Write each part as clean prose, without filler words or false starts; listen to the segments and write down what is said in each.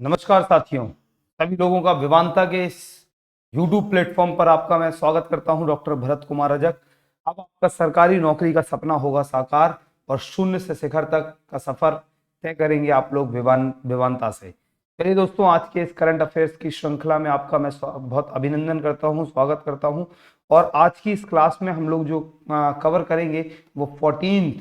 नमस्कार साथियों, सभी लोगों का विवांता के इस YouTube प्लेटफॉर्म पर आपका मैं स्वागत करता हूं। डॉक्टर भरत कुमार रजक। अब आपका सरकारी नौकरी का सपना होगा साकार और शून्य से शिखर तक का सफर तय करेंगे आप लोग विवांता से। चलिए दोस्तों, आज के इस करंट अफेयर्स की श्रृंखला में आपका मैं बहुत अभिनंदन करता हूं, स्वागत करता हूं। और आज की इस क्लास में हम लोग जो कवर करेंगे वो 14th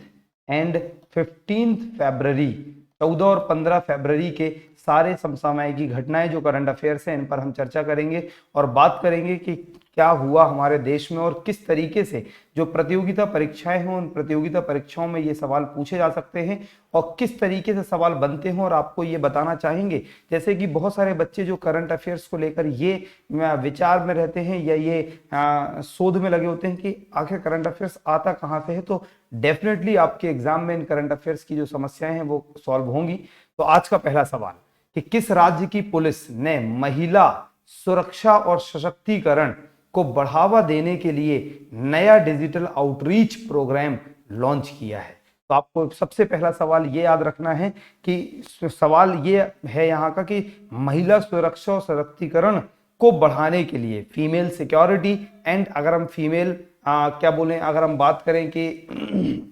एंड 15th फरवरी, 14 और 15 फरवरी के सारे समसामयिक की घटनाएं जो करंट अफेयर्स हैं इन पर हम चर्चा करेंगे और बात करेंगे कि क्या हुआ हमारे देश में और किस तरीके से जो प्रतियोगिता परीक्षाएं हैं उन प्रतियोगिता परीक्षाओं में ये सवाल पूछे जा सकते हैं और किस तरीके से सवाल बनते हैं। और आपको ये बताना चाहेंगे जैसे कि बहुत सारे बच्चे जो करंट अफेयर्स को लेकर ये विचार में रहते हैं या ये शोध में लगे होते हैं कि आखिर करंट अफेयर्स आता कहाँ से है, तो डेफिनेटली आपके एग्जाम में इन करंट अफेयर्स की जो समस्याएं हैं वो सॉल्व होंगी। तो आज का पहला सवाल कि किस राज्य की पुलिस ने महिला सुरक्षा और सशक्तिकरण को बढ़ावा देने के लिए नया डिजिटल आउटरीच प्रोग्राम लॉन्च किया है। तो आपको सबसे पहला सवाल ये याद रखना है कि सवाल ये है यहाँ का कि महिला सुरक्षा और सशक्तिकरण को बढ़ाने के लिए फीमेल सिक्योरिटी एंड, अगर हम फीमेल क्या बोलें, अगर हम बात करें कि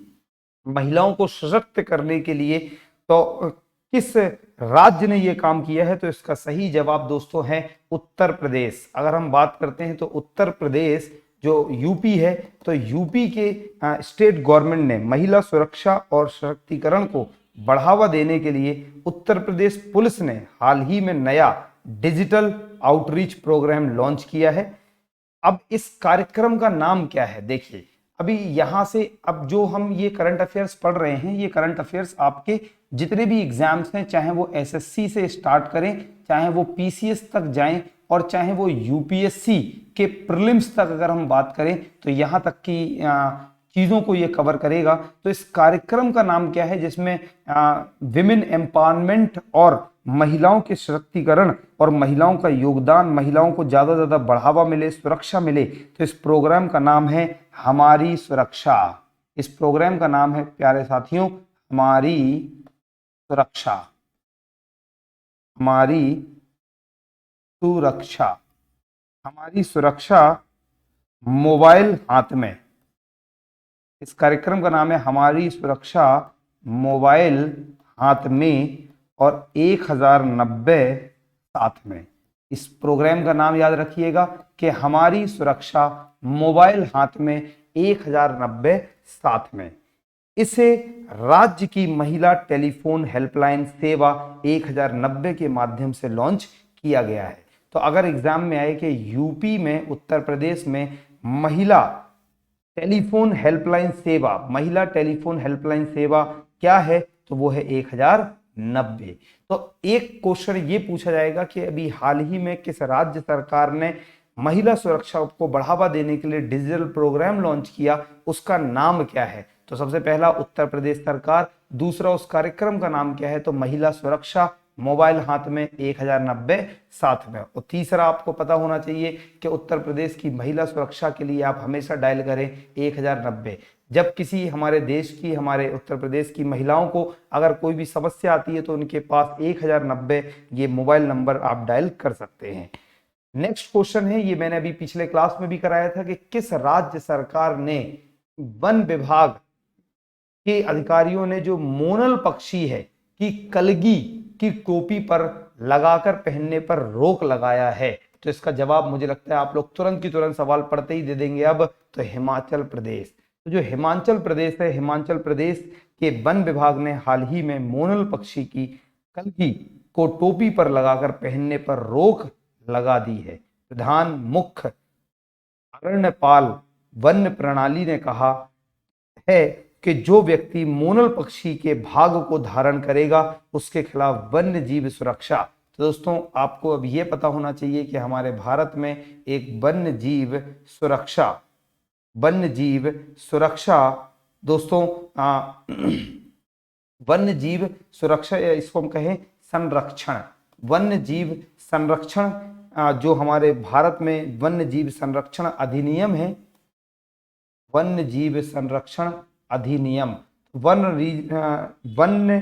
महिलाओं को सशक्त करने के लिए, तो किस राज्य ने यह काम किया है, तो इसका सही जवाब दोस्तों है उत्तर प्रदेश। अगर हम बात करते हैं तो उत्तर प्रदेश जो यूपी है, तो यूपी के स्टेट गवर्नमेंट ने महिला सुरक्षा और सशक्तिकरण को बढ़ावा देने के लिए उत्तर प्रदेश पुलिस ने हाल ही में नया डिजिटल आउटरीच प्रोग्राम लॉन्च किया है। अब इस कार्यक्रम का नाम क्या है, देखिए अभी यहां से अब जो हम ये करंट अफेयर्स पढ़ रहे हैं, ये करंट अफेयर्स आपके जितने भी एग्जाम्स हैं, चाहे वो एसएससी से स्टार्ट करें, चाहे वो पीसीएस तक जाएं और चाहे वो यूपीएससी के प्रीलिम्स तक अगर हम बात करें, तो यहां तक की चीजों को ये कवर करेगा। तो इस कार्यक्रम का नाम क्या है जिसमें विमेन एम्पावरमेंट और महिलाओं के सशक्तिकरण और महिलाओं का योगदान, महिलाओं को ज्यादा से ज्यादा बढ़ावा मिले, सुरक्षा मिले, तो इस प्रोग्राम का नाम है हमारी सुरक्षा। इस प्रोग्राम का नाम है प्यारे साथियों हमारी सुरक्षा। हमारी सुरक्षा। हमारी सुरक्षा मोबाइल हाथ में। इस कार्यक्रम का नाम है हमारी सुरक्षा मोबाइल हाथ में और 1090 साथ में। इस प्रोग्राम का नाम याद रखिएगा कि हमारी सुरक्षा मोबाइल हाथ में 1090 साथ में। इसे राज्य की महिला टेलीफोन हेल्पलाइन सेवा 1090 के माध्यम से लॉन्च किया गया है। तो अगर एग्जाम में आए कि यूपी में, उत्तर प्रदेश में महिला टेलीफोन हेल्पलाइन सेवा, महिला टेलीफोन हेल्पलाइन सेवा क्या है, तो वो है 1090। तो एक क्वेश्चन ये पूछा जाएगा कि अभी हाल ही में किस राज्य सरकार ने महिला सुरक्षा को बढ़ावा देने के लिए डिजिटल प्रोग्राम लॉन्च किया, उसका नाम क्या है। तो सबसे पहला उत्तर प्रदेश सरकार, दूसरा उस कार्यक्रम का नाम क्या है, तो महिला सुरक्षा मोबाइल हाथ में 1090 साथ में, और तीसरा आपको पता होना चाहिए कि उत्तर प्रदेश की महिला सुरक्षा के लिए आप हमेशा डायल करें 1090। जब किसी हमारे देश की, हमारे उत्तर प्रदेश की महिलाओं को अगर कोई भी समस्या आती है तो उनके पास 1090 ये मोबाइल नंबर आप डायल कर सकते हैं। नेक्स्ट क्वेश्चन है, ये मैंने अभी पिछले क्लास में भी कराया था कि किस राज्य सरकार ने वन विभाग के अधिकारियों ने जो मोनल पक्षी है कि कलगी की टोपी पर लगाकर पहनने पर रोक लगाया है। तो इसका जवाब मुझे लगता है आप लोग तुरंत की तुरंत सवाल पढ़ते ही दे देंगे अब, तो हिमाचल प्रदेश। तो जो हिमाचल प्रदेश है, हिमाचल प्रदेश के वन विभाग ने हाल ही में मोनल पक्षी की कलगी को टोपी पर लगाकर पहनने पर रोक लगा दी है। प्रधान मुख्य अरण्यपाल वन्य प्रणाली ने कहा है कि जो व्यक्ति मोनल पक्षी के भाग को धारण करेगा उसके खिलाफ वन्य जीव सुरक्षा। तो दोस्तों आपको अब यह पता होना चाहिए कि हमारे भारत में एक वन्य जीव सुरक्षा, वन्य जीव सुरक्षा दोस्तों वन्य जीव सुरक्षा, या इसको हम कहें संरक्षण, वन्य जीव संरक्षण, जो हमारे भारत में वन्य जीव संरक्षण अधिनियम है, वन्य जीव संरक्षण अधिनियम, वन्य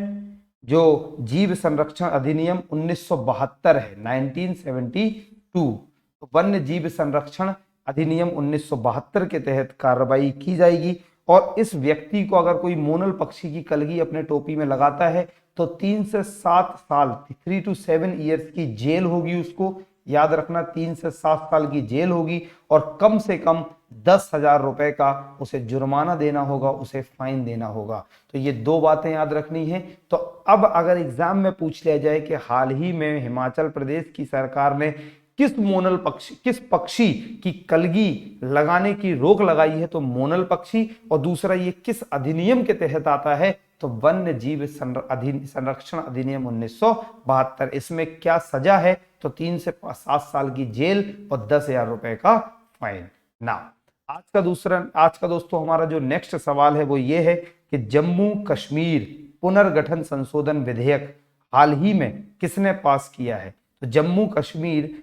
जो जीव संरक्षण अधिनियम 1972 है, 1972, तो वन्य जीव संरक्षण अधिनियम 1972 के तहत कार्रवाई की जाएगी। और इस व्यक्ति को अगर कोई मोनल पक्षी की कलगी अपने टोपी में लगाता है तो 3 से 7 साल 3 to 7 ईयर्स की जेल होगी उसको, याद रखना 3 से 7 साल की जेल होगी, और कम से कम 10,000 रुपए का उसे जुर्माना देना होगा, उसे फाइन देना होगा। तो ये दो बातें याद रखनी है। तो अब अगर एग्जाम में पूछ लिया जाए कि हाल ही में हिमाचल प्रदेश की सरकार ने किस पक्षी की कलगी लगाने की रोक लगाई है, तो मोनल पक्षी, और दूसरा ये किस अधिनियम के तहत आता है, तो वन्य जीव संरक्षण अधिनियम 1972। इसमें क्या सजा है, तो 3 से 7 साल की जेल और 10,000 रुपए का फाइन। ना आज का दोस्तों हमारा जो नेक्स्ट सवाल है वो ये है कि जम्मू कश्मीर पुनर्गठन संशोधन विधेयक हाल ही में किसने पास किया है। तो जम्मू कश्मीर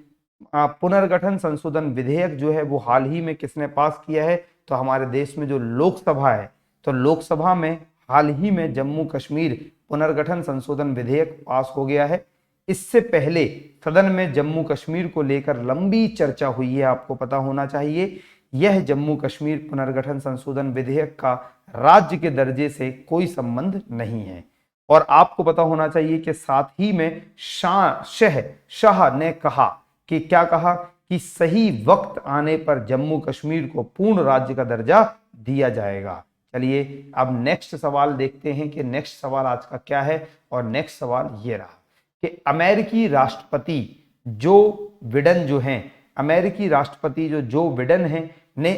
पुनर्गठन संशोधन विधेयक जो है वो हाल ही में किसने पास किया है, तो हमारे देश में जो लोकसभा है, तो लोकसभा में हाल ही में जम्मू कश्मीर पुनर्गठन संशोधन विधेयक पास हो गया है। इससे पहले सदन में जम्मू कश्मीर को लेकर लंबी चर्चा हुई है, आपको पता होना चाहिए। यह जम्मू कश्मीर पुनर्गठन संशोधन विधेयक का राज्य के दर्जे से कोई संबंध नहीं है। और आपको पता होना चाहिए कि साथ ही में शाह ने कहा कि क्या कहा कि सही वक्त आने पर जम्मू कश्मीर को पूर्ण राज्य का दर्जा दिया जाएगा। चलिए अब नेक्स्ट सवाल देखते हैं कि नेक्स्ट सवाल आज का क्या है। और नेक्स्ट सवाल ये रहा कि अमेरिकी राष्ट्रपति जो बिडेन जो हैं, अमेरिकी राष्ट्रपति जो बिडेन हैं ने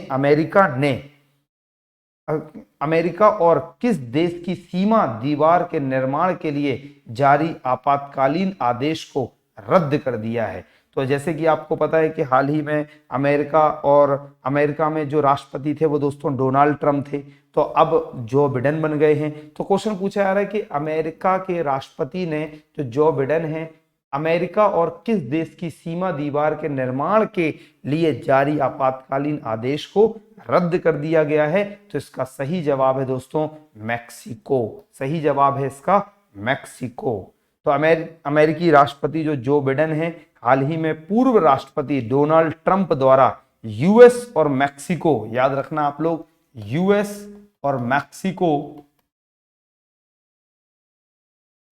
अमेरिका और किस देश की सीमा दीवार के निर्माण के लिए जारी आपातकालीन आदेश को रद्द कर दिया है। तो जैसे कि आपको पता है कि हाल ही में अमेरिका में जो राष्ट्रपति थे वो दोस्तों डोनाल्ड ट्रंप थे, तो अब जो बिडेन बन गए हैं। तो क्वेश्चन पूछा जा रहा है कि अमेरिका के राष्ट्रपति ने जो बिडेन है अमेरिका और किस देश की सीमा दीवार के निर्माण के लिए जारी आपातकालीन आदेश को रद्द कर दिया गया है। तो इसका सही जवाब है दोस्तों मैक्सिको। सही जवाब है इसका मैक्सिको। तो अमेरिकी राष्ट्रपति जो बिडेन है हाल ही में पूर्व राष्ट्रपति डोनाल्ड ट्रंप द्वारा यूएस और मैक्सिको, याद रखना आप लोग, यूएस और मैक्सिको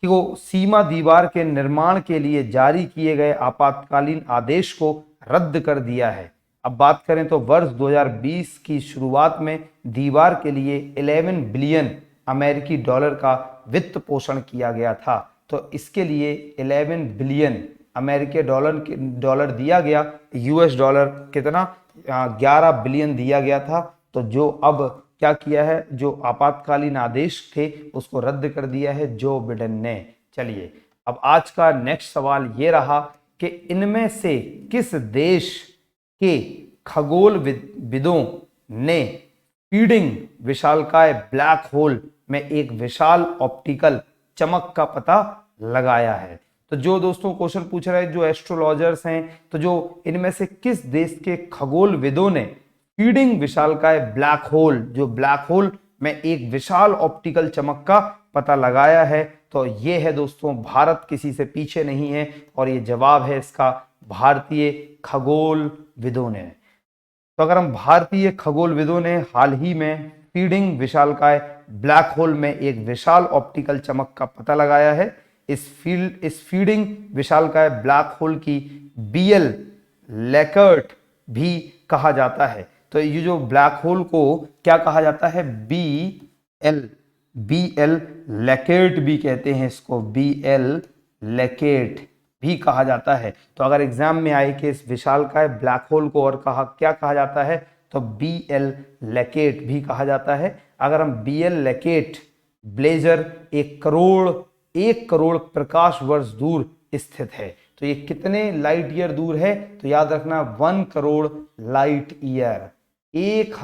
को सीमा दीवार के निर्माण के लिए जारी किए गए आपातकालीन आदेश को रद्द कर दिया है। अब बात करें तो वर्ष 2020 की शुरुआत में दीवार के लिए 11 बिलियन अमेरिकी डॉलर का वित्त पोषण किया गया था। तो इसके लिए 11 बिलियन अमेरिकी डॉलर दिया गया। यूएस डॉलर कितना 11 बिलियन दिया गया था। तो जो अब क्या किया है, जो आपातकालीन आदेश थे उसको रद्द कर दिया है जो बिडेन ने। चलिए अब आज का नेक्स्ट सवाल ये रहा कि इनमें से किस देश के खगोलविदों ने फीडिंग विशालकाय ब्लैक होल में एक विशाल ऑप्टिकल चमक का पता लगाया है। तो जो दोस्तों क्वेश्चन पूछ रहे हैं जो एस्ट्रोलॉजर्स हैं, तो जो इनमें से किस देश के खगोलविदों ने फीडिंग विशालकाय ब्लैक होल, जो ब्लैक होल में एक विशाल ऑप्टिकल चमक का पता लगाया है, तो ये है दोस्तों भारत, किसी से पीछे नहीं है। और ये जवाब है इसका भारतीय खगोलविदों ने। तो अगर हम भारतीय खगोलविदों ने हाल ही में फीडिंग विशालकाय ब्लैक होल में एक विशाल ऑप्टिकल चमक का पता लगाया है। इस फीडिंग विशालकाय ब्लैक होल की बीएल लैकर्ट भी कहा जाता है। तो ये जो ब्लैक होल को क्या कहा जाता है, बीएल लैकेट भी कहते हैं इसको, बीएल लैकेट भी कहा जाता है। तो अगर एग्जाम में आए कि इस विशालकाय ब्लैक होल को और क्या कहा जाता है, तो बीएल लैकेट भी कहा जाता है। अगर हम बीएल लैकेट ब्लेजर 1 करोड़ प्रकाश वर्ष दूर स्थित है। तो ये कितने लाइट ईयर दूर है, तो याद रखना 1 करोड़ लाइट ईयर। 1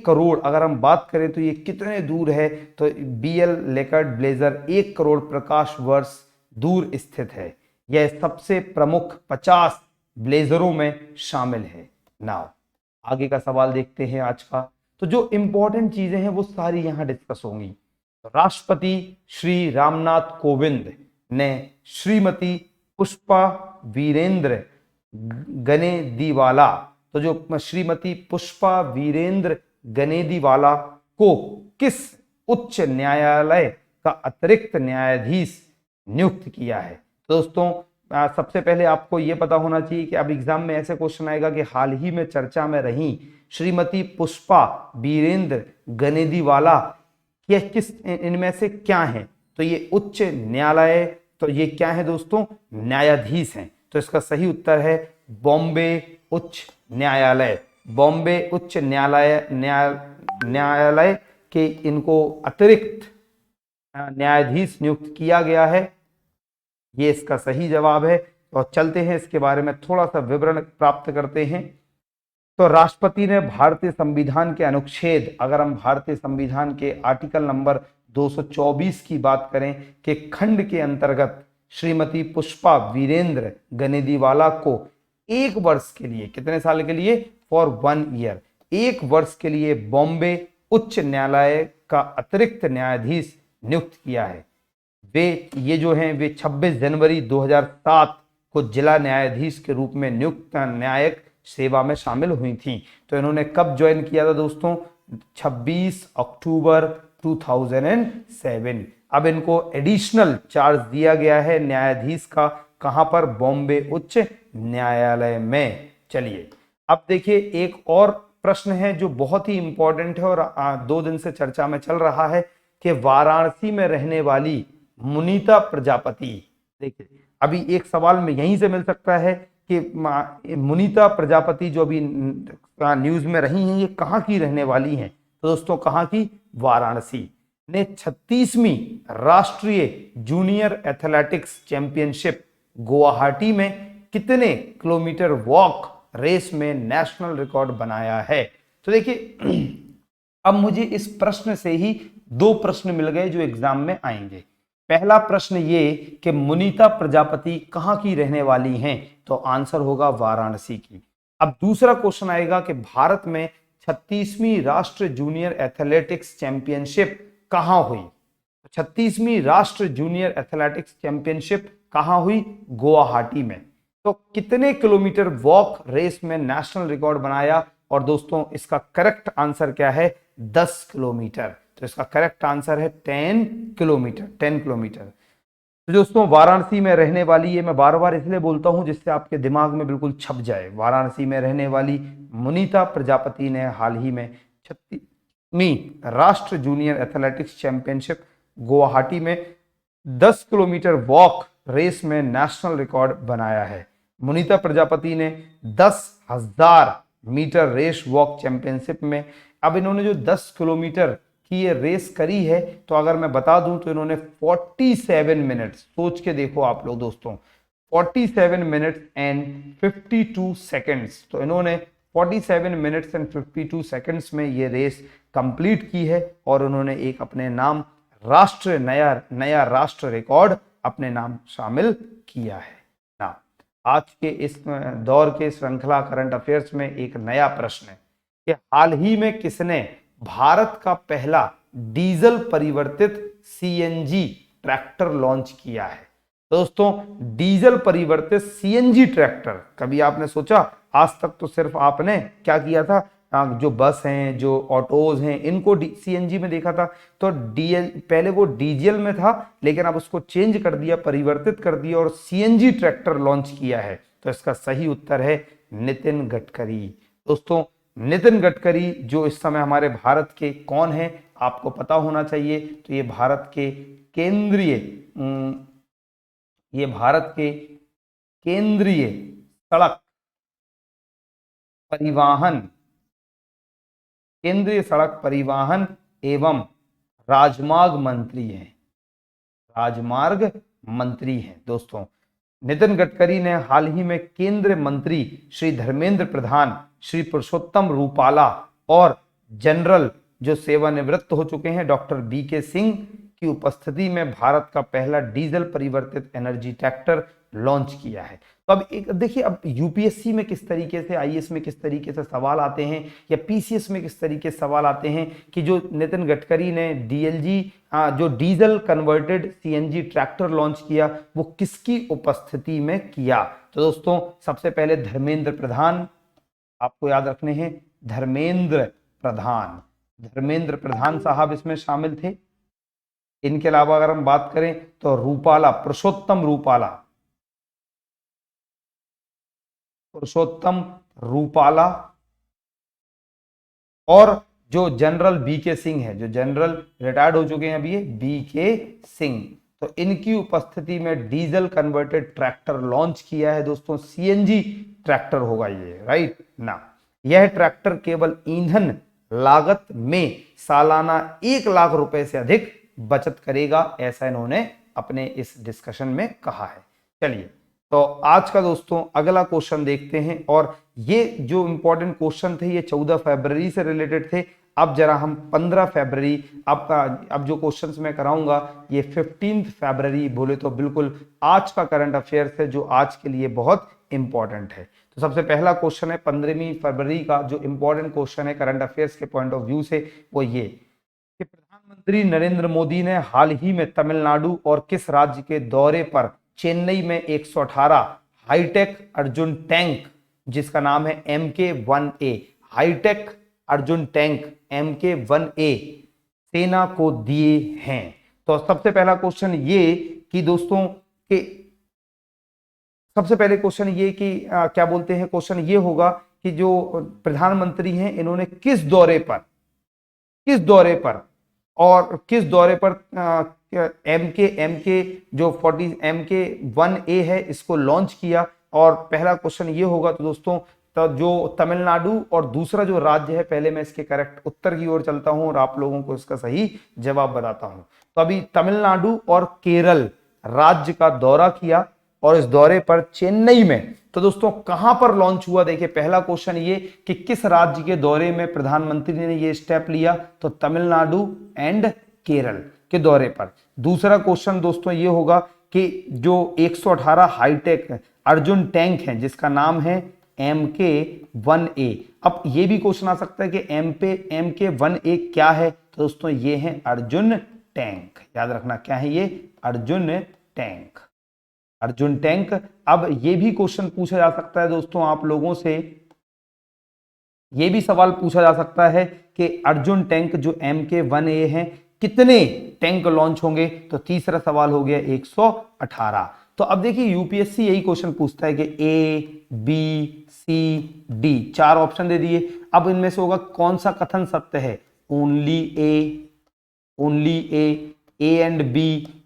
करोड़ अगर हम बात करें तो ये कितने दूर है, तो बीएल लैकर्ट ब्लेजर 1 करोड़ प्रकाश वर्ष दूर स्थित है। यह सबसे प्रमुख 50 ब्लेजरों में शामिल है। नाउ आगे का सवाल देखते हैं आज का। तो जो इंपॉर्टेंट चीजें हैं वो सारी यहां डिस्कस होंगी। तो राष्ट्रपति श्री रामनाथ कोविंद ने श्रीमती पुष्पा वीरेंद्र गनेदीवाला, तो जो श्रीमती पुष्पा वीरेंद्र गनेदीवाला को किस उच्च न्यायालय का अतिरिक्त न्यायाधीश नियुक्त किया है? तो दोस्तों सबसे पहले आपको यह पता होना चाहिए कि अब एग्जाम में ऐसे क्वेश्चन आएगा कि हाल ही में चर्चा में रही श्रीमती पुष्पा वीरेंद्र गनेदीवाला ये किस इनमें से क्या है? तो ये उच्च न्यायालय, तो ये क्या है दोस्तों? न्यायाधीश हैं। तो इसका सही उत्तर है बॉम्बे उच्च न्यायालय। बॉम्बे उच्च न्यायालय के इनको अतिरिक्त न्यायाधीश नियुक्त किया गया है। ये इसका सही जवाब है। तो चलते हैं इसके बारे में थोड़ा सा विवरण प्राप्त करते हैं। तो राष्ट्रपति ने भारतीय संविधान के अनुच्छेद, अगर हम भारतीय संविधान के आर्टिकल नंबर 224 की बात करें कि खंड के अंतर्गत श्रीमती पुष्पा वीरेंद्र गनेदीवाला को 1 वर्ष के लिए, कितने साल के लिए? फॉर 1 ईयर, 1 वर्ष के लिए बॉम्बे उच्च न्यायालय का अतिरिक्त न्यायाधीश नियुक्त किया है। ये जो हैं वे 26 जनवरी 2007 को जिला न्यायाधीश के रूप में नियुक्त न्यायिक सेवा में शामिल हुई थी। तो इन्होंने कब ज्वाइन किया था दोस्तों? 26 अक्टूबर 2007। अब इनको एडिशनल चार्ज दिया गया है न्यायाधीश का, कहां पर? बॉम्बे उच्च न्यायालय में। चलिए अब देखिए एक और प्रश्न है जो बहुत ही इंपॉर्टेंट है और 2 दिन से चर्चा में चल रहा है कि वाराणसी में रहने वाली मुनीता प्रजापति, देखिए अभी एक सवाल में यहीं से मिल सकता है कि मुनीता प्रजापति जो अभी न्यूज में रही हैं ये कहाँ की रहने वाली हैं? तो दोस्तों कहाँ की? वाराणसी। ने 36वीं राष्ट्रीय जूनियर एथलेटिक्स चैंपियनशिप गुवाहाटी में कितने किलोमीटर वॉक रेस में नेशनल रिकॉर्ड बनाया है? तो देखिए अब मुझे इस प्रश्न से ही 2 प्रश्न मिल गए जो एग्जाम में आएंगे। पहला प्रश्न ये कि मुनीता प्रजापति कहां की रहने वाली हैं? तो आंसर होगा वाराणसी की। अब दूसरा क्वेश्चन आएगा कि भारत में 36वीं राष्ट्रीय जूनियर एथलेटिक्स चैंपियनशिप कहां हुई? 36वीं राष्ट्रीय जूनियर एथलेटिक्स चैंपियनशिप कहां हुई? गुवाहाटी में। तो कितने किलोमीटर वॉक रेस में नेशनल रिकॉर्ड बनाया? और दोस्तों इसका करेक्ट आंसर क्या है? 10 किलोमीटर। तो इसका करेक्ट आंसर है 10 किलोमीटर। 10 किलोमीटर। तो दोस्तों वाराणसी में रहने वाली, ये मैं बार बार इसलिए बोलता हूं जिससे आपके दिमाग में बिल्कुल छप जाए, वाराणसी में रहने वाली मुनीता प्रजापति ने हाल ही में 36वीं राष्ट्रीय जूनियर एथलेटिक्स चैंपियनशिप गुवाहाटी में 10 किलोमीटर वॉक रेस में नेशनल रिकॉर्ड बनाया है। मुनीता प्रजापति ने 10,000 मीटर रेस वॉक चैंपियनशिप में, अब इन्होंने जो 10 किलोमीटर की ये रेस करी है, तो अगर मैं बता दूं तो इन्होंने 47 मिनट, सोच के देखो आप लोग दोस्तों, 47 मिनट्स एंड 52 सेकंड्स। तो इन्होंने 47 मिनट्स एंड 52 सेकंड्स में ये रेस कंप्लीट की है और उन्होंने एक अपने नाम नया राष्ट्र रिकॉर्ड अपने नाम शामिल किया है ना। आज के इस दौर के श्रृंखला करंट अफेयर्स में एक नया प्रश्न है कि हाल ही में किसने भारत का पहला डीजल परिवर्तित सीएनजी ट्रैक्टर लॉन्च किया है? दोस्तों डीजल परिवर्तित सीएनजी ट्रैक्टर कभी आपने सोचा? आज तक तो सिर्फ आपने क्या किया था, जो बस हैं, जो ऑटोज हैं, इनको सीएनजी में देखा था। तो पहले वो डीजल में था, लेकिन अब उसको चेंज कर दिया, परिवर्तित कर दिया और सीएनजी ट्रैक्टर लॉन्च किया है। तो इसका सही उत्तर है नितिन गडकरी। दोस्तों नितिन गडकरी जो इस समय हमारे भारत के कौन है आपको पता होना चाहिए। तो ये भारत के केंद्रीय सड़क परिवहन एवं राजमार्ग मंत्री हैं। दोस्तों नितिन गडकरी ने हाल ही में केंद्रीय मंत्री श्री धर्मेंद्र प्रधान, श्री पुरुषोत्तम रूपाला और जनरल जो सेवानिवृत्त हो चुके हैं डॉक्टर बीके सिंह की उपस्थिति में भारत का पहला डीजल परिवर्तित एनर्जी ट्रैक्टर लॉन्च किया है। तो तो अब एक देखिए, अब यूपीएससी में किस तरीके से, आईएएस में किस तरीके से सवाल आते हैं, या पीसीएस में किस तरीके से सवाल आते हैं कि जो नितिन गडकरी ने डीएलजी जो diesel converted CNG tractor launch किया वो किसकी उपस्थिति में किया। तो दोस्तों सबसे पहले धर्मेंद्र प्रधान, आपको याद रखने हैं, धर्मेंद्र प्रधान, धर्मेंद्र प्रधान साहब इसमें शामिल थे। इनके अलावा अगर हम बात करें तो रूपाला, पुरुषोत्तम रूपाला, पुरुषोत्तम रूपाला, और जो जनरल बीके सिंह है, जो जनरल रिटायर्ड हो चुके हैं अभी, ये बीके सिंह, तो इनकी उपस्थिति में डीजल कन्वर्टेड ट्रैक्टर लॉन्च किया है दोस्तों। सीएनजी ट्रैक्टर होगा ये, राइट ना। यह ट्रैक्टर केवल ईंधन लागत में सालाना 1 लाख रुपए से अधिक बचत करेगा, ऐसा इन्होंने अपने इस डिस्कशन में कहा है। चलिए, तो आज का दोस्तों अगला क्वेश्चन देखते हैं, और ये जो इंपॉर्टेंट क्वेश्चन थे ये 14 फरवरी से रिलेटेड थे। अब जरा हम 15 फरवरी, आपका अब जो क्वेश्चंस मैं कराऊंगा ये 15 फरवरी बोले तो बिल्कुल आज का करंट अफेयर्स है, जो आज के लिए बहुत इंपॉर्टेंट है। तो सबसे पहला क्वेश्चन है 15वीं फरवरी का, जो इंपॉर्टेंट क्वेश्चन है करंट अफेयर्स के पॉइंट ऑफ व्यू से, वो ये कि प्रधानमंत्री नरेंद्र मोदी ने हाल ही में तमिलनाडु और किस राज्य के दौरे पर चेन्नई में 118 हाईटेक अर्जुन टैंक, जिसका नाम है MK-1A, hi tech Arjun tank MK-1A सेना को दिए हैं। तो सबसे पहला क्वेश्चन ये कि दोस्तों कि सबसे पहले क्वेश्चन ये कि क्या बोलते हैं, क्वेश्चन ये होगा कि जो प्रधानमंत्री हैं इन्होंने किस दौरे पर और किस दौरे पर MK जो 40 MK-1A है इसको लॉन्च किया। और पहला क्वेश्चन ये होगा तो दोस्तों, तो जो तमिलनाडु, और दूसरा जो राज्य है, पहले मैं इसके करेक्ट उत्तर की ओर चलता हूं और आप लोगों को इसका सही जवाब बताता हूं। तो अभी तमिलनाडु और केरल राज्य का दौरा किया, और इस दौरे पर चेन्नई में, तो दोस्तों कहां पर लॉन्च हुआ, देखिए पहला क्वेश्चन ये कि किस राज्य के दौरे में प्रधानमंत्री ने ये स्टेप लिया, तो तमिलनाडु एंड केरल के दौरे पर। दूसरा क्वेश्चन दोस्तों ये होगा कि जो 118 हाईटेक अर्जुन टैंक है जिसका नाम है MK-1A। अब ये भी क्वेश्चन आ सकता है कि MK-1A क्या है, तो दोस्तों ये है अर्जुन टैंक, याद रखना क्या है ये, अर्जुन टैंक, अर्जुन टैंक। अब ये भी क्वेश्चन पूछा जा सकता है दोस्तों आप लोगों से, ये भी सवाल पूछा जा सकता है कि अर्जुन टैंक जो MK-1A है कितने टैंक लॉन्च होंगे, तो तीसरा सवाल हो गया 118। तो अब देखिए यूपीएससी यही क्वेश्चन पूछता है कि A, B, C, D, 4 option दे दिए। अब इनमें से होगा कौन सा कथन सत्य है, ओनली A एंड B,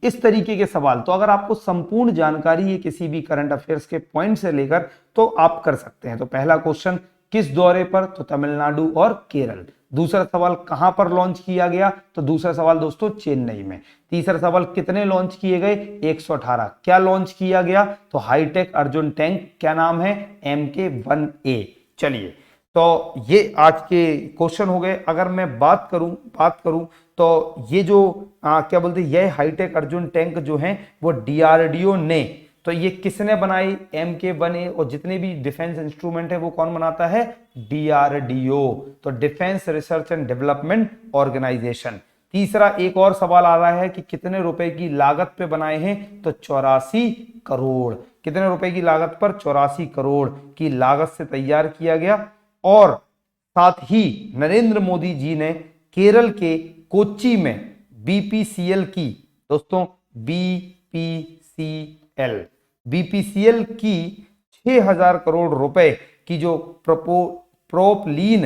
इस तरीके के सवाल। तो अगर आपको संपूर्ण जानकारी है किसी भी करंट अफेयर्स के पॉइंट से लेकर, तो आप कर सकते हैं। तो पहला क्वेश्चन किस दौरे पर, तो तमिलनाडु और केरल। दूसरा सवाल कहां पर लॉन्च किया गया, तो दूसरा सवाल दोस्तों चेन्नई में। तीसरा सवाल कितने लॉन्च किए गए, 118। क्या लॉन्च किया गया, तो हाईटेक अर्जुन टैंक, क्या नाम है, MK-1A। चलिए, तो ये आज के क्वेश्चन हो गए। अगर मैं बात करूं तो ये जो क्या बोलते हैं, ये हाईटेक अर्जुन टैंक जो है वो DRDO ने, तो ये किसने बनाई, MK-1A, और जितने भी डिफेंस इंस्ट्रूमेंट है वो कौन बनाता है, DRDO, तो defence research and development organisation. तीसरा एक और सवाल आ रहा है कि कितने रुपए की लागत पे बनाए हैं, तो 84 करोड़, कितने रुपए की लागत पर, 84 करोड़ की लागत से तैयार किया गया। और साथ ही नरेंद्र मोदी जी ने केरल के कोच्चि में BPCL की, दोस्तों BPCL की 6000 करोड़ रुपए की जो प्रोपलीन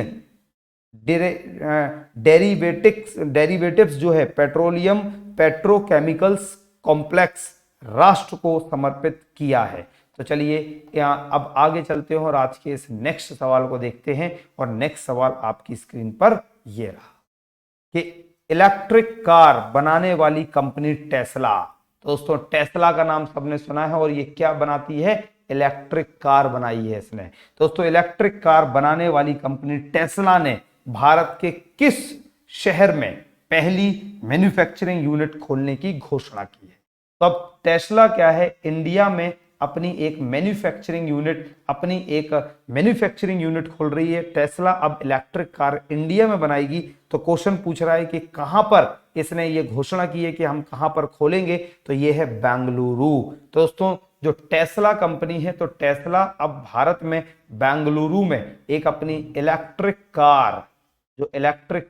डेरिवेटिव्स जो है, पेट्रोलियम पेट्रोकेमिकल्स कॉम्प्लेक्स राष्ट्र को समर्पित किया है। तो चलिए यहाँ अब आगे चलते हैं और आज के इस नेक्स्ट सवाल को देखते हैं। और नेक्स्ट सवाल आपकी स्क्रीन पर ये रहा कि इलेक्ट्रिक कार बनाने वाली कंपनी टेस्ला, दोस्तों टेस्ला का नाम सबने सुना है, और ये क्या बनाती है, इलेक्ट्रिक कार बनाई है इसने। दोस्तों इलेक्ट्रिक कार बनाने वाली कंपनी टेस्ला ने भारत के किस शहर में पहली मैन्युफैक्चरिंग यूनिट खोलने की घोषणा की है। तो अब टेस्ला क्या है, इंडिया में अपनी एक मैन्युफैक्चरिंग यूनिट खोल रही है। टेस्ला अब इलेक्ट्रिक कार इंडिया में बनाएगी। तो क्वेश्चन पूछ रहा है कि कहां पर इसने ये घोषणा की है कि हम कहां पर खोलेंगे, तो ये है बेंगलुरु। तो दोस्तों जो टेस्ला कंपनी है, तो टेस्ला अब भारत में बेंगलुरु में एक अपनी इलेक्ट्रिक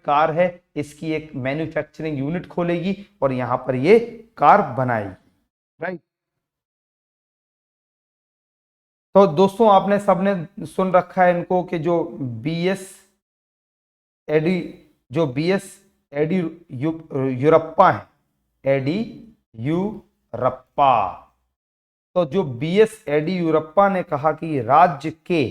कार है, इसकी एक मैन्युफैक्चरिंग यूनिट खोलेगी और यहां पर ये कार बनाएगी, राइट। तो दोस्तों आपने सबने सुन रखा है इनको कि जो एडी एडी यूरप्पा है, एडी यूरप्पा। तो जो एडी यूरप्पा ने कहा कि राज्य के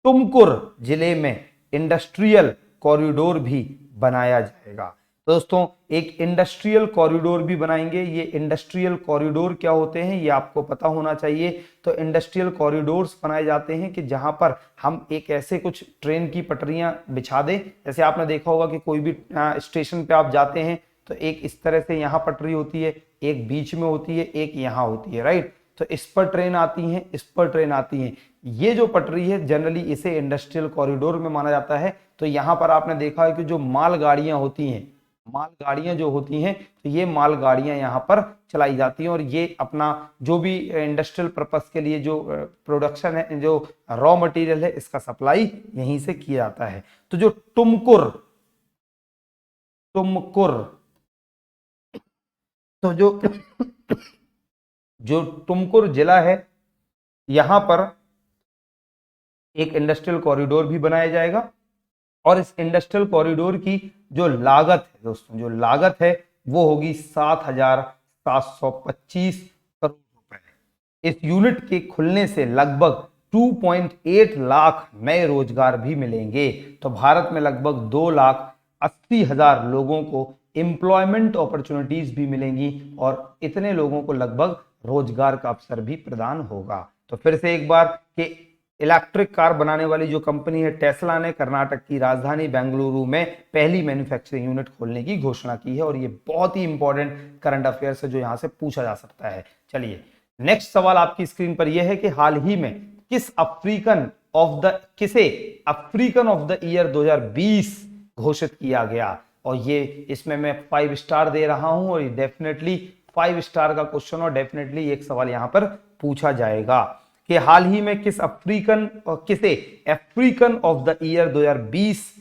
तुमकुर जिले में इंडस्ट्रियल कॉरिडोर भी बनाया जाएगा। तो दोस्तों एक इंडस्ट्रियल कॉरिडोर भी बनाएंगे। ये इंडस्ट्रियल कॉरिडोर क्या होते हैं ये आपको पता होना चाहिए। तो इंडस्ट्रियल कॉरिडोर्स बनाए जाते हैं कि जहां पर हम एक ऐसे कुछ ट्रेन की पटरियां बिछा दें। जैसे आपने देखा होगा कि कोई भी स्टेशन पे आप जाते हैं तो एक इस तरह से यहाँ पटरी होती है, एक बीच में होती है, एक यहाँ होती है, राइट। तो इस पर ट्रेन आती है, इस पर ट्रेन आती है। ये जो पटरी है जनरली इसे इंडस्ट्रियल कॉरिडोर में माना जाता है। तो यहाँ पर आपने देखा है कि जो मालगाड़ियां होती हैं, मालगाड़ियां जो होती हैं, तो ये मालगाड़ियां यहाँ पर चलाई जाती हैं और ये अपना जो भी इंडस्ट्रियल पर्पस के लिए जो प्रोडक्शन है, जो रॉ मटेरियल है, इसका सप्लाई यहीं से किया जाता है। तो जो तुमकुर तो जो तुमकुर जिला है, यहां पर एक इंडस्ट्रियल कॉरिडोर भी बनाया जाएगा और इस इंडस्ट्रियल कॉरिडोर की जो लागत है दोस्तों, जो लागत है वो होगी 7,725 करोड़ रुपए। इस यूनिट के खुलने से लगभग 2.8 लाख नए रोजगार भी मिलेंगे। तो भारत में लगभग 2,80,000 लोगों को एम्प्लॉयमेंट अपॉर्चुनिटीज भी मिलेंगी और इतने लोगों को लगभग रोजगार का अवसर भी प्रदान होगा। तो फिर से एक बार कि इलेक्ट्रिक कार बनाने वाली जो कंपनी है टेस्ला ने कर्नाटक की राजधानी बेंगलुरु में पहली मैन्युफैक्चरिंग यूनिट खोलने की घोषणा की है और ये बहुत ही इंपॉर्टेंट करंट अफेयर्स है जो यहां से पूछा जा सकता है। चलिए नेक्स्ट सवाल आपकी स्क्रीन पर यह है कि हाल ही में किसे अफ्रीकन ऑफ द ईयर 2020 घोषित किया गया। और ये इसमें मैं 5 स्टार दे रहा हूं और ये डेफिनेटली 5 स्टार का क्वेश्चन और डेफिनेटली एक सवाल यहां पर पूछा जाएगा कि हाल ही में किसे अफ्रीकन ऑफ द ईयर 2020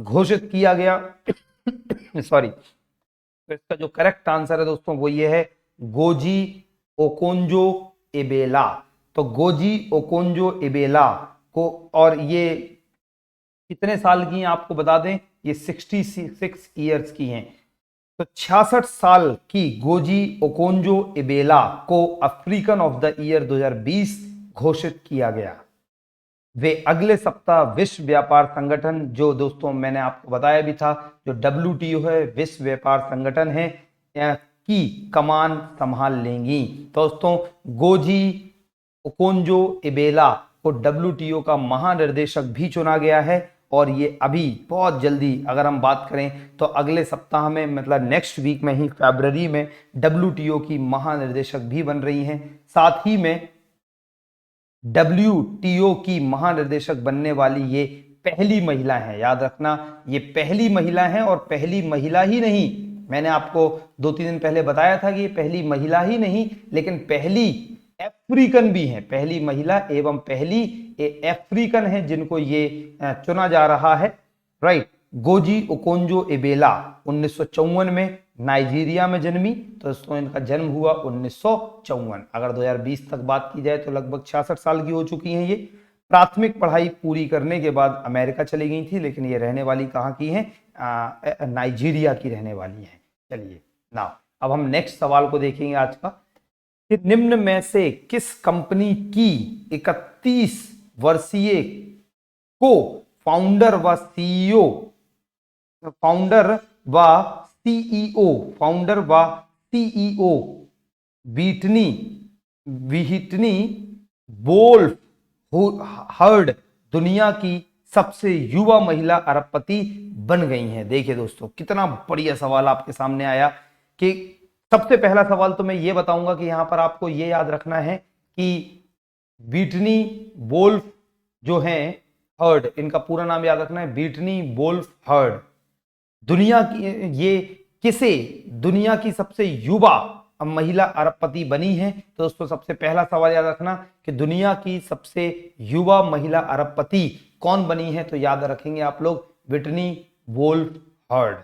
घोषित किया गया। सॉरी, तो इसका जो करेक्ट आंसर है दोस्तों वो ये है गोजी ओकोंजो इबेला। तो गोजी ओकोंजो इबेला को, और ये कितने साल की हैं आपको बता दें, ये 66 ईयर्स की हैं। तो 66 साल की गोजी ओकोंजो इबेला को अफ्रीकन ऑफ द ईयर 2020 घोषित किया गया। वे अगले सप्ताह विश्व व्यापार संगठन, जो दोस्तों मैंने आपको बताया भी था, जो WTO है, विश्व व्यापार संगठन है, की कमान संभाल लेंगी। दोस्तों गोजी ओकोंजो इबेला को WTO का महानिर्देशक भी चुना गया है और ये अभी बहुत जल्दी, अगर हम बात करें तो अगले सप्ताह में, मतलब नेक्स्ट वीक में ही, फरवरी में WTO की महानिर्देशक भी बन रही हैं। साथ ही में WTO की महानिर्देशक बनने वाली ये पहली महिला है। याद रखना, ये पहली महिला है और पहली महिला ही नहीं, मैंने आपको 2-3 दिन पहले बताया था कि ये पहली महिला ही नहीं लेकिन पहली अफ्रीकन भी है। पहली महिला एवं पहली अफ्रीकन है जिनको ये चुना जा रहा है, राइट। गोजी ओकोंजो इबेला 1954 में नाइजीरिया में जन्मी। तो दोस्तों इनका जन्म हुआ 1954। अगर 2020 तक बात की जाए तो लगभग 66 साल की हो चुकी हैं ये। प्राथमिक पढ़ाई पूरी करने के बाद अमेरिका चली गई थी, लेकिन ये रहने वाली कहाँ की हैं, नाइजीरिया की रहने वाली हैं। चलिए नाउ अब हम नेक्स्ट सवाल को देखेंगे आज का, कि निम्न में से किस कंपनी की 31 वर्षीय को फाउंडर व सीईओ व्हिटनी वोल्फ हर्ड दुनिया की सबसे युवा महिला अरबपति बन गई हैं। देखिए दोस्तों कितना बढ़िया सवाल आपके सामने आया। कि सबसे पहला सवाल तो मैं ये बताऊंगा कि यहां पर आपको ये याद रखना है कि बीटनी वोल्फ जो हैं हर्ड, इनका पूरा नाम याद रखना है, बीटनी वोल्फ हर्ड, दुनिया की ये किसे दुनिया की सबसे युवा महिला अरबपति बनी है? तो दोस्तों सबसे पहला सवाल याद रखना कि दुनिया की सबसे युवा महिला अरबपति कौन बनी है? तो याद रखेंगे आप लोग विटनी वोल्फ हर्ड।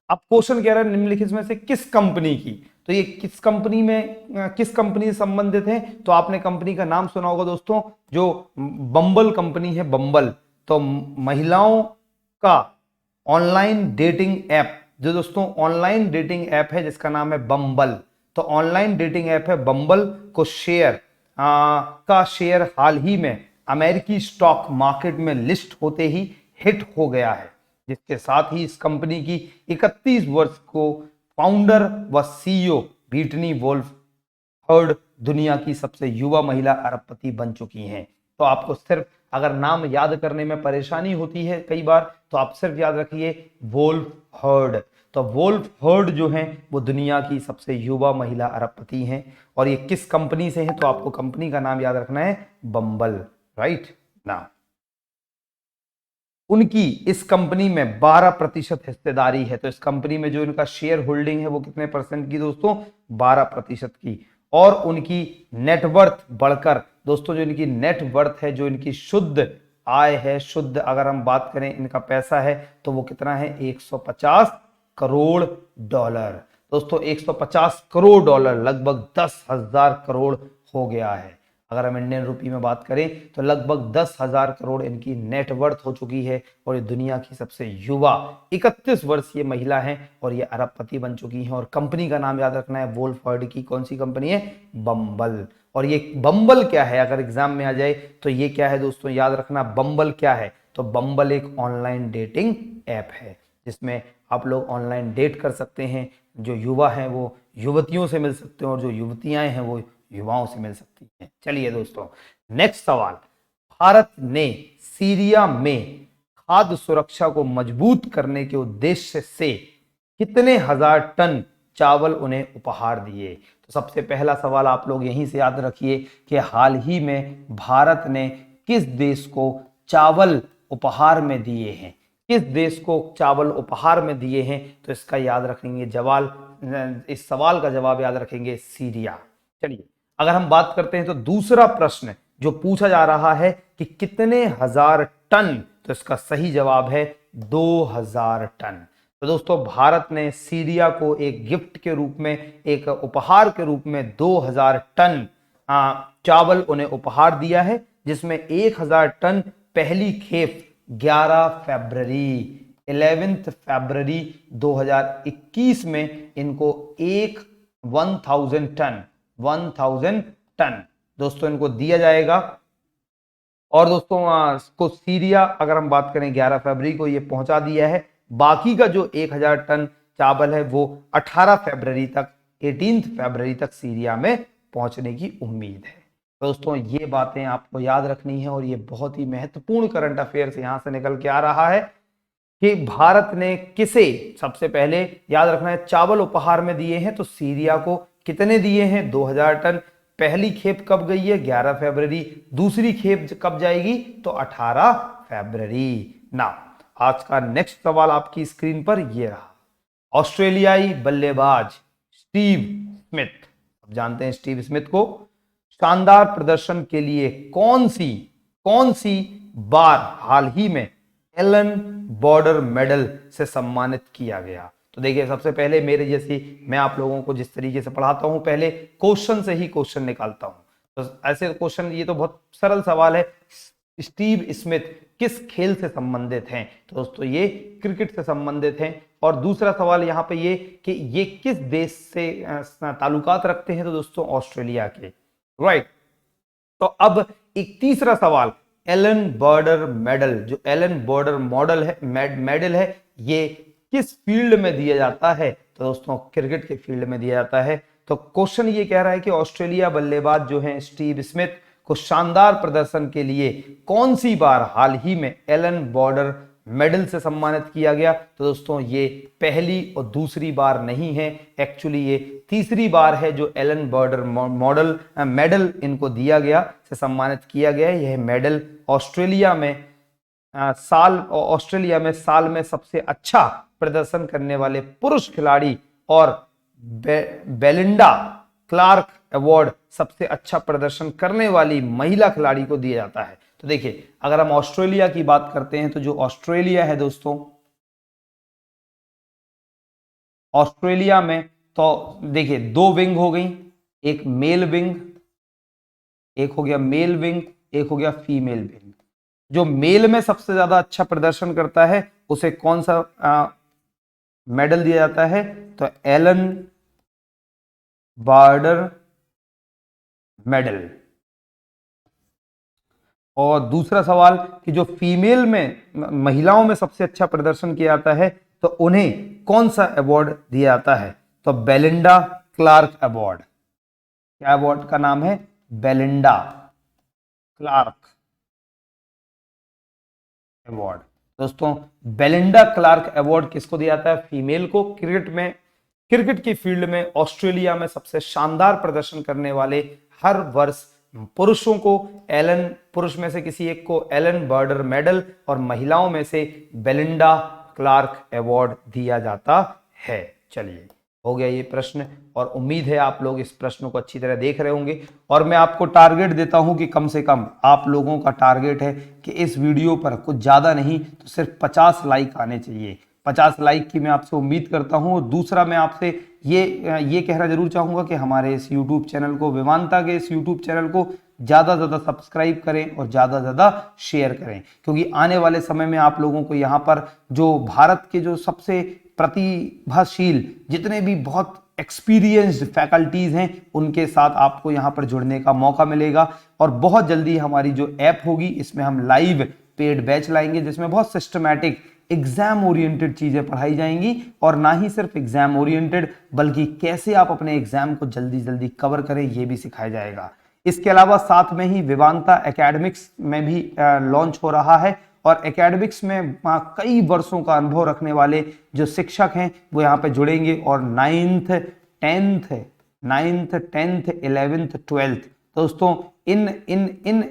अब क्वेश्चन कह रहा है निम्नलिखित में से किस कंपनी की, तो ये किस कंपनी में किस कंपनी से संबंधित है? तो आपने कंपनी का नाम सुना होगा दोस्तों, जो बम्बल कंपनी है, बम्बल। तो महिलाओं का ऑनलाइन डेटिंग ऐप, जो दोस्तों ऑनलाइन डेटिंग ऐप है जिसका नाम है बम्बल, तो ऑनलाइन डेटिंग ऐप है बम्बल को का शेयर हाल ही में अमेरिकी स्टॉक मार्केट में लिस्ट होते ही हिट हो गया है, जिसके साथ ही इस कंपनी की 31 वर्ष को फाउंडर व सीईओ बीटनी वोल्फ हर्ड दुनिया की सबसे युवा महिला अरबपति बन चुकी हैं। तो आपको सिर्फ अगर नाम याद करने में परेशानी होती है कई बार, तो आप सिर्फ याद रखिए वोल्फ हर्ड। तो वोल्फ हर्ड जो हैं वो दुनिया की सबसे युवा महिला अरबपति हैं, और ये किस कंपनी से हैं? तो आपको कंपनी का नाम याद रखना है बम्बल, राइट ना। उनकी इस कंपनी में 12% हिस्सेदारी है। तो इस कंपनी में जो इनका शेयर होल्डिंग है वो कितने परसेंट की दोस्तों? 12% की। और उनकी नेटवर्थ बढ़कर दोस्तों, जो इनकी नेटवर्थ है, जो इनकी शुद्ध आय है, शुद्ध अगर हम बात करें इनका पैसा है, तो वो कितना है? 150 करोड़ डॉलर। दोस्तों 150 करोड़ डॉलर लगभग 10,000 करोड़ हो गया है। अगर हम इंडियन रुपी में बात करें तो लगभग 10,000 करोड़ इनकी नेटवर्थ हो चुकी है, और ये दुनिया की सबसे युवा 31 वर्षीय महिला हैं, और ये अरबपति बन चुकी हैं। और कंपनी का नाम याद रखना है वोल्फ हर्ड की, कौन सी कंपनी है? बम्बल। और ये बम्बल क्या है अगर एग्जाम में आ जाए तो ये क्या है दोस्तों? याद रखना बम्बल क्या है। तो बम्बल एक ऑनलाइन डेटिंग ऐप है जिसमें आप लोग ऑनलाइन डेट कर सकते हैं। जो युवा हैं वो युवतियों से मिल सकते हैं, और जो युवतियां हैं वो युवाओं से मिल सकती हैं। चलिए दोस्तों नेक्स्ट सवाल, भारत ने सीरिया में खाद्य सुरक्षा को मजबूत करने के उद्देश्य से कितने हजार टन चावल उन्हें उपहार दिए? तो सबसे पहला सवाल आप लोग यहीं से याद रखिए कि हाल ही में भारत ने किस देश को चावल उपहार में दिए हैं? किस देश को चावल उपहार में दिए हैं? तो इसका याद रखेंगे इस सवाल का जवाब याद रखेंगे सीरिया। चलिए अगर हम बात करते हैं तो दूसरा प्रश्न जो पूछा जा रहा है कि कितने हजार टन, तो इसका सही जवाब है 2000 टन। तो दोस्तों भारत ने सीरिया को एक गिफ्ट के रूप में, एक उपहार के रूप में 2000 टन चावल उन्हें उपहार दिया है, जिसमें 1000 टन पहली खेप 11 फरवरी 2021 में इनको 1000 टन दोस्तों इनको दिया जाएगा। और दोस्तों को सीरिया अगर हम बात करें 11 फरवरी को ये पहुंचा दिया है। बाकी का जो 1000 टन चावल है वो 18 फरवरी तक सीरिया में पहुंचने की उम्मीद है। दोस्तों ये बातें आपको याद रखनी है, और ये बहुत ही महत्वपूर्ण करंट अफेयर्स यहां से निकल के आ रहा है कि भारत ने किसे सबसे पहले याद रखना है चावल उपहार में दिए हैं। तो सीरिया को कितने दिए हैं? 2000 टन। पहली खेप कब गई है? 11 फरवरी। दूसरी खेप कब जाएगी? तो 18 फरवरी ना। आज का नेक्स्ट सवाल आपकी स्क्रीन पर ये रहा, ऑस्ट्रेलियाई बल्लेबाज स्टीव स्मिथ, अब जानते हैं स्टीव स्मिथ को, शानदार प्रदर्शन के लिए कौन सी बार हाल ही में एलन बॉर्डर मेडल से सम्मानित किया गया? तो देखिए सबसे पहले मेरे जैसी मैं आप लोगों को जिस तरीके से पढ़ाता हूं, पहले क्वेश्चन से ही क्वेश्चन निकालता हूं। तो ऐसे क्वेश्चन, ये तो बहुत सरल सवाल है, स्टीव स्मिथ किस खेल से संबंधित हैं? तो दोस्तों ये क्रिकेट से संबंधित हैं। और दूसरा सवाल यहाँ पे ये कि ये किस देश से ताल्लुकात रखते हैं? तो दोस्तों ऑस्ट्रेलिया के, राइट। तो अब एक तीसरा सवाल, एलन बॉर्डर मेडल, जो एलन बॉर्डर मॉडल है मेडल है, ये किस फील्ड में दिया जाता है? तो दोस्तों क्रिकेट के फील्ड में दिया जाता है। तो क्वेश्चन ये कह रहा है कि ऑस्ट्रेलिया बल्लेबाज जो हैं स्टीव स्मिथ को शानदार प्रदर्शन के लिए कौन सी बार हाल ही में एलन बॉर्डर मेडल से सम्मानित किया गया। तो दोस्तों ये पहली और दूसरी बार नहीं है, एक्चुअली ये तीसरी बार है जो एलन बर्डर मॉडल मेडल इनको दिया गया, से सम्मानित किया गया। यह मेडल ऑस्ट्रेलिया में साल में सबसे अच्छा प्रदर्शन करने वाले पुरुष खिलाड़ी और बेलिंडा क्लार्क अवार्ड सबसे अच्छा प्रदर्शन करने वाली महिला खिलाड़ी को दिया जाता है। तो देखिए, अगर हम ऑस्ट्रेलिया की बात करते हैं तो जो ऑस्ट्रेलिया है दोस्तों, ऑस्ट्रेलिया में तो देखिए 2 विंग हो गई, एक मेल विंग, एक हो गया मेल विंग, एक हो गया फीमेल विंग। जो मेल में सबसे ज्यादा अच्छा प्रदर्शन करता है उसे कौन सा मेडल दिया जाता है? तो एलन बॉर्डर मेडल। और दूसरा सवाल कि जो फीमेल में महिलाओं में सबसे अच्छा प्रदर्शन किया जाता है तो उन्हें कौन सा अवार्ड दिया जाता है? तो बेलिंडा क्लार्क अवार्ड। क्या अवार्ड का नाम है? Belinda Clark award. दोस्तों बेलिंडा क्लार्क अवार्ड किसको दिया जाता है? फीमेल को। क्रिकेट की फील्ड में ऑस्ट्रेलिया में सबसे शानदार प्रदर्शन करने वाले हर वर्ष पुरुषों को पुरुष में से किसी एक को एलन बर्डर मेडल और महिलाओं में से बेलिंडा क्लार्क अवार्ड दिया जाता है। चलिए, हो गया ये प्रश्न, और उम्मीद है आप लोग इस प्रश्न को अच्छी तरह देख रहे होंगे। और मैं आपको टारगेट देता हूं कि कम से कम आप लोगों का टारगेट है कि इस वीडियो पर कुछ ज्यादा नहीं तो सिर्फ 50 लाइक आने चाहिए। 50 लाइक की मैं आपसे उम्मीद करता हूं। दूसरा, मैं आपसे ये कहना जरूर चाहूंगा कि हमारे इस यूट्यूब चैनल को, विमानता के इस यूट्यूब चैनल को ज्यादा से ज्यादा सब्सक्राइब करें और ज्यादा से ज्यादा शेयर करें, क्योंकि आने वाले समय में आप लोगों को यहाँ पर जो भारत के जो सबसे प्रतिभाशील, जितने भी बहुत एक्सपीरियंस्ड फैकल्टीज हैं, उनके साथ आपको यहाँ पर जुड़ने का मौका मिलेगा। और बहुत जल्दी हमारी जो ऐप होगी इसमें हम लाइव पेड बैच लाएंगे, जिसमें बहुत सिस्टमैटिक एग्जाम ओरिएंटेड चीजें पढ़ाई जाएंगी, और ना ही सिर्फ एग्जाम ओरिएंटेड बल्कि कैसे आप अपने एग्जाम को जल्दी जल्दी कवर करें ये भी सिखाया जाएगा। इसके अलावा साथ में ही विवांता एकेडमिक्स में भी लॉन्च हो रहा है, और एकेडमिक्स में कई वर्षों का अनुभव रखने वाले जो शिक्षक हैं वो यहाँ पे जुड़ेंगे, और 9th 10th 11th 12th दोस्तों इन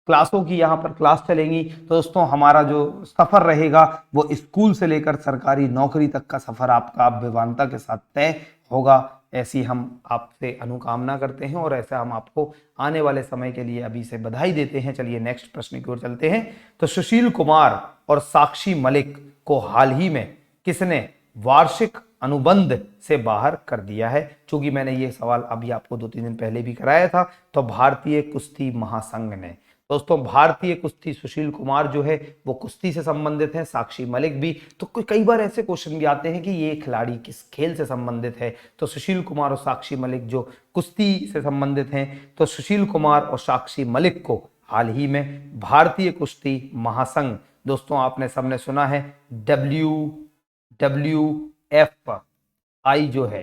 क्लासों की यहाँ पर क्लास चलेंगी। तो दोस्तों हमारा जो सफर रहेगा वो स्कूल से लेकर सरकारी नौकरी तक का सफर आपका विवांता के साथ तय होगा, ऐसी हम आपसे अनुकामना करते हैं, और ऐसा हम आपको आने वाले समय के लिए अभी से बधाई देते हैं। चलिए नेक्स्ट प्रश्न की ओर चलते हैं। तो सुशील कुमार और साक्षी मलिक को हाल ही में किसने वार्षिक अनुबंध से बाहर कर दिया है? क्योंकि मैंने ये सवाल अभी आपको 2-3 दिन पहले भी कराया था। तो भारतीय कुश्ती महासंघ ने। दोस्तों भारतीय कुश्ती, सुशील कुमार जो है वो कुश्ती से संबंधित है, साक्षी मलिक भी। तो कई बार ऐसे क्वेश्चन भी आते हैं कि ये खिलाड़ी किस खेल से संबंधित है। तो सुशील कुमार और साक्षी मलिक जो कुश्ती से संबंधित हैं, तो सुशील कुमार और साक्षी मलिक को हाल ही में भारतीय कुश्ती महासंघ, दोस्तों आपने सबने सुना है WWFI जो है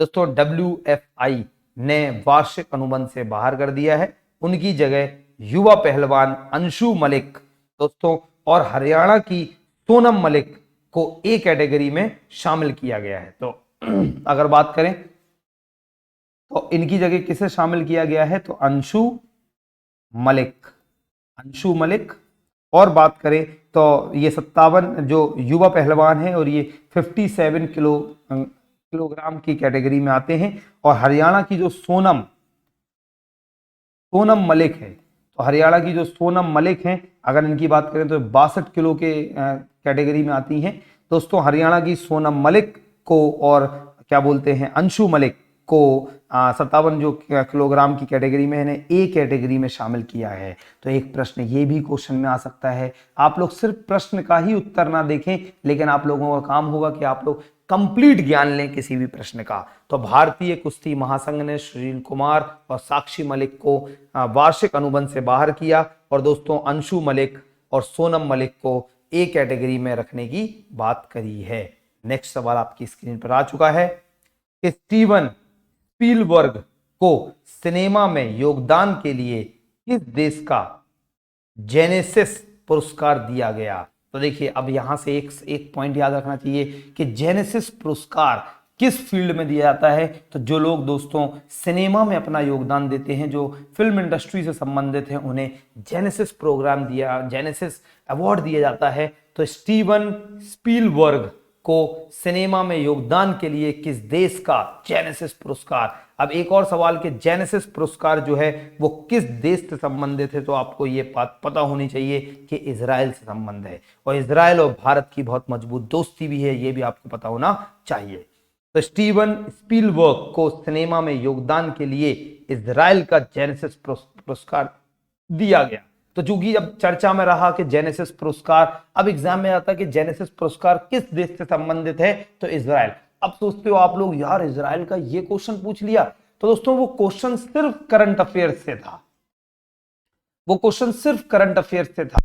दोस्तों, WFI ने वार्षिक अनुबंध से बाहर कर दिया है। उनकी जगह युवा पहलवान अंशु मलिक दोस्तों और हरियाणा की सोनम मलिक को ए कैटेगरी में शामिल किया गया है। तो अगर बात करें तो इनकी जगह किसे शामिल किया गया है? तो अंशु मलिक। और बात करें तो ये 57 जो युवा पहलवान है और ये 57 किलोग्राम की कैटेगरी में आते हैं। और हरियाणा की जो सोनम मलिक है, तो हरियाणा की जो सोनम मलिक हैं, अगर इनकी बात करें तो 62 किलो के कैटेगरी में आती हैं। दोस्तों हरियाणा की सोनम मलिक को और क्या बोलते हैं अंशु मलिक को 57 जो किलोग्राम की कैटेगरी में इन्हें ए कैटेगरी में शामिल किया है। तो एक प्रश्न ये भी क्वेश्चन में आ सकता है। आप लोग सिर्फ प्रश्न का ही उत्तर ना देखें, लेकिन आप लोगों का काम होगा कि आप लोग कंप्लीट ज्ञान लें किसी भी प्रश्न का। तो भारतीय कुश्ती महासंघ ने सुशील कुमार और साक्षी मलिक को वार्षिक अनुबंध से बाहर किया, और दोस्तों अंशु मलिक और सोनम मलिक को ए कैटेगरी में रखने की बात करी है। नेक्स्ट सवाल आपकी स्क्रीन पर आ चुका है कि स्टीवन स्पीलबर्ग को सिनेमा में योगदान के लिए किस देश का जेनेसिस पुरस्कार दिया गया? तो देखिए अब यहां से एक पॉइंट याद रखना चाहिए कि जेनेसिस पुरस्कार किस फील्ड में दिया जाता है। तो जो लोग दोस्तों सिनेमा में अपना योगदान देते हैं, जो फिल्म इंडस्ट्री से संबंधित हैं, उन्हें जेनेसिस अवार्ड दिया जाता है। तो स्टीवन स्पीलबर्ग को सिनेमा में योगदान के लिए किस देश का जेनेसिस पुरस्कार। अब एक और सवाल कि जेनेसिस पुरस्कार जो है वो किस देश से संबंधित है, तो आपको ये बात पता होनी चाहिए कि इजराइल से संबंध है, और इजराइल और भारत की बहुत मजबूत दोस्ती भी है, ये भी आपको पता होना चाहिए। तो स्टीवन स्पीलबर्ग को सिनेमा में योगदान के लिए इजराइल का जेनेसिस पुरस्कार दिया गया। तो चूंकि अब चर्चा में रहा कि जेनेसिस पुरस्कार, अब एग्जाम में आता है कि जेनेसिस पुरस्कार किस देश से संबंधित है, तो इजराइल। अब सोचते हो आप लोग यार इजराइल का ये क्वेश्चन पूछ लिया, तो दोस्तों वो क्वेश्चन सिर्फ करंट अफेयर से था, वो क्वेश्चन सिर्फ करंट अफेयर से था,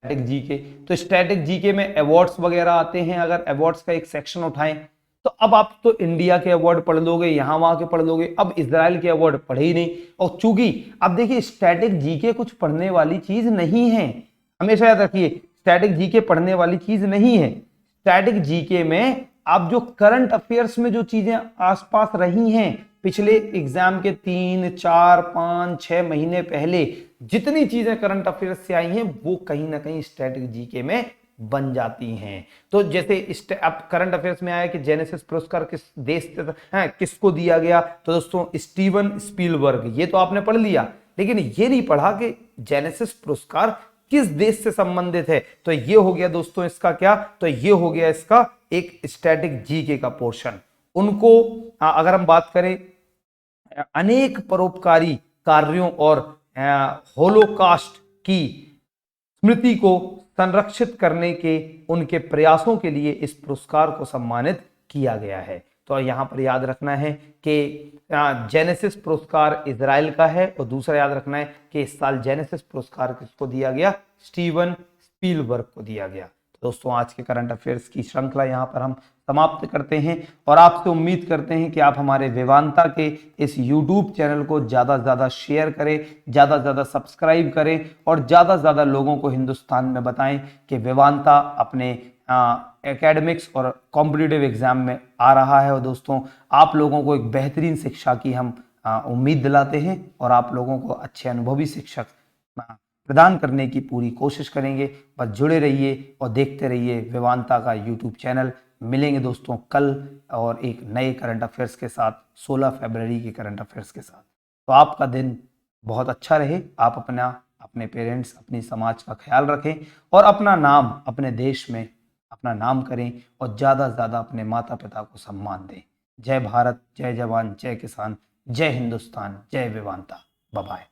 स्टैटिक जीके। तो स्टैटिक जीके में अवार्ड्स वगैरह आते हैं, अगर अवार्ड्स का एक सेक्शन उठाएं तो अब आप तो इंडिया के अवार्ड पढ़ लोगे, यहां वहां के पढ़ लोगे, अब इजराइल के अवार्ड पढ़े ही नहीं। और चूंकि अब देखिए स्टैटिक जीके कुछ पढ़ने वाली चीज नहीं है, हमेशा याद रखिए स्टैटिक जीके पढ़ने वाली चीज नहीं है। स्टैटिक जीके में आप जो करंट अफेयर्स में जो चीजें आसपास रही हैं पिछले एग्जाम के 3, 4, 5, 6 महीने पहले जितनी चीजें करंट अफेयर्स से आई हैं वो कहीं ना कहीं स्टैटिक जीके में बन जाती हैं। तो जैसे अब करंट अफेयर्स में आया कि जेनेसिस पुरस्कार किस देश से किसको दिया गया, तो दोस्तों स्टीवन स्पीलबर्ग, ये तो आपने पढ़ लिया, लेकिन ये नहीं पढ़ा कि जेनेसिस पुरस्कार किस देश से संबंधित है। तो ये हो गया दोस्तों इसका क्या, तो ये हो गया इसका एक स्टैटिक जीके का पोर्शन। उनको अगर हम बात करें अनेक परोपकारी कार्यों और होलोकास्ट की स्मृति को संरक्षित करने के उनके प्रयासों के लिए इस पुरस्कार को सम्मानित किया गया है। तो यहां पर याद रखना है कि जेनेसिस पुरस्कार इजराइल का है, और दूसरा याद रखना है कि इस साल जेनेसिस पुरस्कार किसको दिया गया, स्टीवन स्पीलबर्ग को दिया गया। तो दोस्तों आज के करंट अफेयर्स की श्रृंखला यहां पर हम समाप्त करते हैं, और आपसे उम्मीद करते हैं कि आप हमारे वेवांता के इस YouTube चैनल को ज़्यादा से ज़्यादा शेयर करें, ज़्यादा से ज़्यादा सब्सक्राइब करें, और ज़्यादा से ज़्यादा लोगों को हिंदुस्तान में बताएं कि वेवांता अपने एकेडमिक्स और कॉम्पिटिटिव एग्जाम में आ रहा है। और दोस्तों आप लोगों को एक बेहतरीन शिक्षा की हम उम्मीद दिलाते हैं, और आप लोगों को अच्छे अनुभवी शिक्षक प्रदान करने की पूरी कोशिश करेंगे। बस जुड़े रहिए और देखते रहिए वेवांता का YouTube चैनल। मिलेंगे दोस्तों कल और एक नए करंट अफेयर्स के साथ, 16 फरवरी के करंट अफेयर्स के साथ। तो आपका दिन बहुत अच्छा रहे, आप अपना, अपने पेरेंट्स, अपनी समाज का ख्याल रखें, और अपना नाम अपने देश में अपना नाम करें, और ज़्यादा से ज़्यादा अपने माता पिता को सम्मान दें। जय भारत, जय जवान, जय किसान, जय हिंदुस्तान, जय वेवांता। Bye bye.